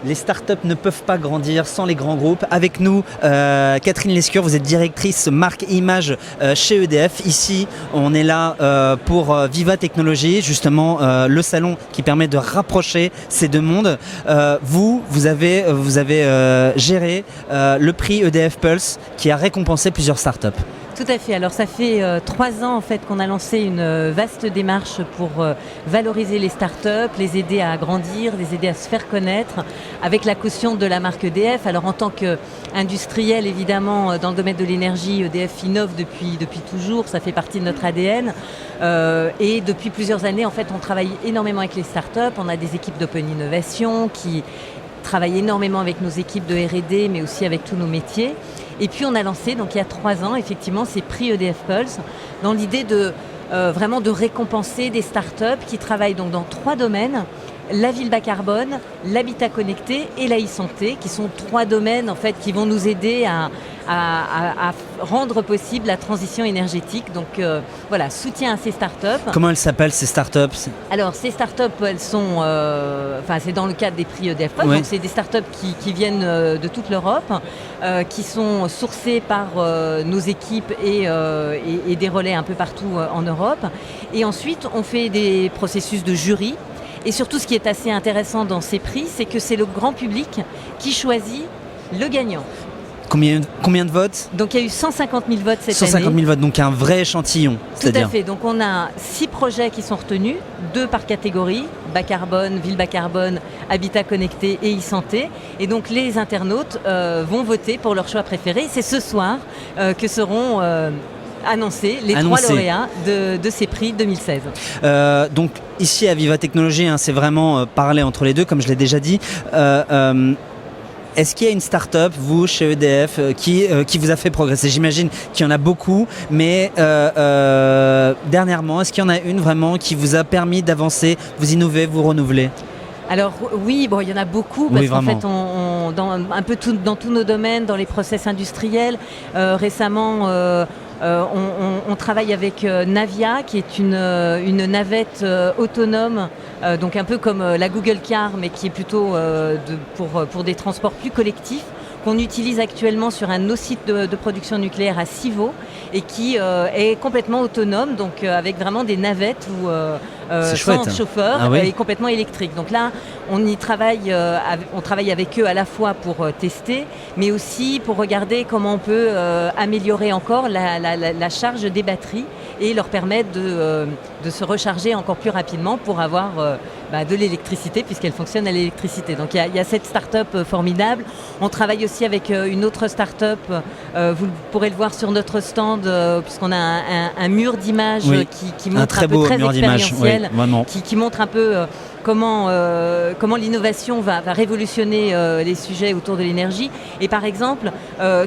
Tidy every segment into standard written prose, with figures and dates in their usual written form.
Les startups ne peuvent pas grandir sans les grands groupes. Avec nous, Catherine Lescure, vous êtes directrice marque et image chez EDF. Ici, on est là pour Viva Technologies, justement le salon qui permet de rapprocher ces deux mondes. Vous avez géré le prix EDF Pulse qui a récompensé plusieurs startups. Tout à fait. Alors ça fait 3 ans en fait qu'on a lancé une vaste démarche pour valoriser les startups, les aider à grandir, les aider à se faire connaître avec la caution de la marque EDF. Alors en tant qu'industriel évidemment dans le domaine de l'énergie, EDF innove depuis toujours, ça fait partie de notre ADN. Et depuis plusieurs années en fait on travaille énormément avec les startups. On a des équipes d'open innovation qui travaillent énormément avec nos équipes de R&D mais aussi avec tous nos métiers. Et puis on a lancé, donc il y a 3 ans, effectivement, ces prix EDF Pulse, dans l'idée de vraiment de récompenser des startups qui travaillent donc dans 3 domaines, la ville bas carbone, l'habitat connecté et la e-santé, qui sont 3 domaines en fait qui vont nous aider à rendre possible la transition énergétique. Donc voilà, soutien à ces startups. Comment elles s'appellent ces startups ? Alors ces startups, elles sont, c'est dans le cadre des prix EDF Pulse, oui. Donc c'est des startups qui viennent de toute l'Europe, qui sont sourcées par nos équipes et des relais un peu partout en Europe. Et ensuite, on fait des processus de jury. Et surtout, ce qui est assez intéressant dans ces prix, c'est que c'est le grand public qui choisit le gagnant. Combien de votes ? Donc il y a eu 150 000 votes cette année. 150 000 votes, donc un vrai échantillon. Tout à fait. Donc on a 6 projets qui sont retenus, 2 par catégorie, bas carbone, ville bas carbone, habitat connecté et e-santé. Et donc les internautes vont voter pour leur choix préféré. C'est ce soir que seront annoncés les 3 lauréats de ces prix 2016. Donc ici à Viva Technologies, c'est vraiment parler entre les deux, comme je l'ai déjà dit. Est-ce qu'il y a une start-up, vous, chez EDF, qui vous a fait progresser ? J'imagine qu'il y en a beaucoup, mais dernièrement, est-ce qu'il y en a une vraiment qui vous a permis d'avancer, vous innover, vous renouveler ? Alors oui, il y en a beaucoup parce qu'en fait, dans tous nos domaines, dans les process industriels, récemment, on travaille avec Navia, qui est une navette autonome, donc un peu comme la Google Car, mais qui est plutôt pour des transports plus collectifs, qu'on utilise actuellement sur un de nos sites de production nucléaire à Civaux et qui est complètement autonome, donc avec vraiment des navettes sans chauffeur et complètement électrique. Donc là, on travaille avec eux à la fois pour tester, mais aussi pour regarder comment on peut améliorer encore la charge des batteries et leur permettre de se recharger encore plus rapidement pour avoir de l'électricité puisqu'elle fonctionne à l'électricité. Donc il y a cette start-up formidable. On travaille aussi avec une autre start-up, vous pourrez le voir sur notre stand puisqu'on a un mur d'images qui montre un peu très expérientiel, qui montre un peu comment l'innovation va révolutionner les sujets autour de l'énergie. Et par exemple,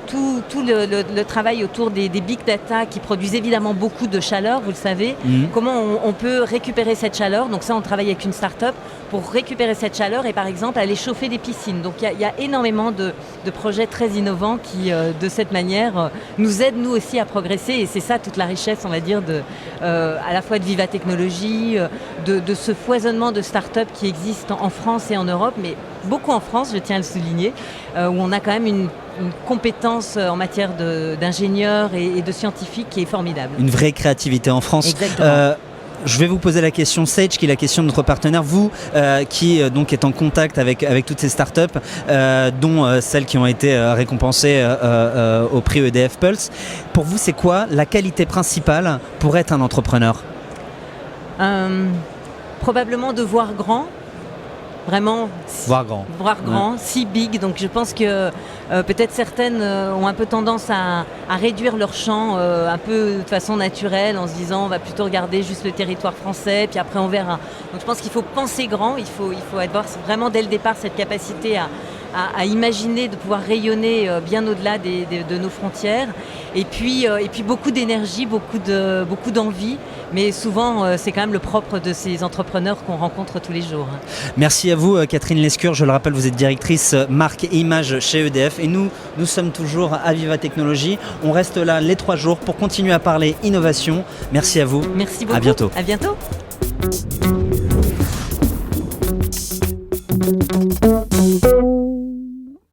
tout le travail autour des big data qui produisent évidemment beaucoup de chaleur, vous le savez, comment on peut récupérer cette chaleur. Donc ça, on travaille avec une start-up pour récupérer cette chaleur et par exemple aller chauffer des piscines. Donc il y a énormément de projets très innovants qui, de cette manière, nous aident nous aussi à progresser. Et c'est ça toute la richesse, on va dire, à la fois de Viva Technologies, de ce foisonnement de start-up qui existent en France et en Europe, mais beaucoup en France, je tiens à le souligner, où on a quand même une compétence en matière d'ingénieurs et de scientifiques qui est formidable. Une vraie créativité en France. Exactement. Je vais vous poser la question Sage, qui est la question de notre partenaire, vous qui donc est en contact avec toutes ces startups, dont celles qui ont été récompensées au prix EDF Pulse. Pour vous, c'est quoi la qualité principale pour être un entrepreneur ? Probablement de voir grand. Vraiment voir grand, si big. Donc je pense que peut-être certaines ont un peu tendance à réduire leur champ un peu de façon naturelle en se disant on va plutôt regarder juste le territoire français puis après on verra. Donc je pense qu'il faut penser grand, il faut avoir vraiment dès le départ cette capacité à imaginer de pouvoir rayonner bien au-delà de nos frontières. Et puis beaucoup d'énergie, beaucoup d'envie, mais souvent c'est quand même le propre de ces entrepreneurs qu'on rencontre tous les jours. Merci à vous Catherine Lescure, je le rappelle, vous êtes directrice marque et image chez EDF et nous sommes toujours à Viva Technologies. On reste là les 3 jours pour continuer à parler innovation. Merci à vous. Merci beaucoup. À bientôt. À bientôt.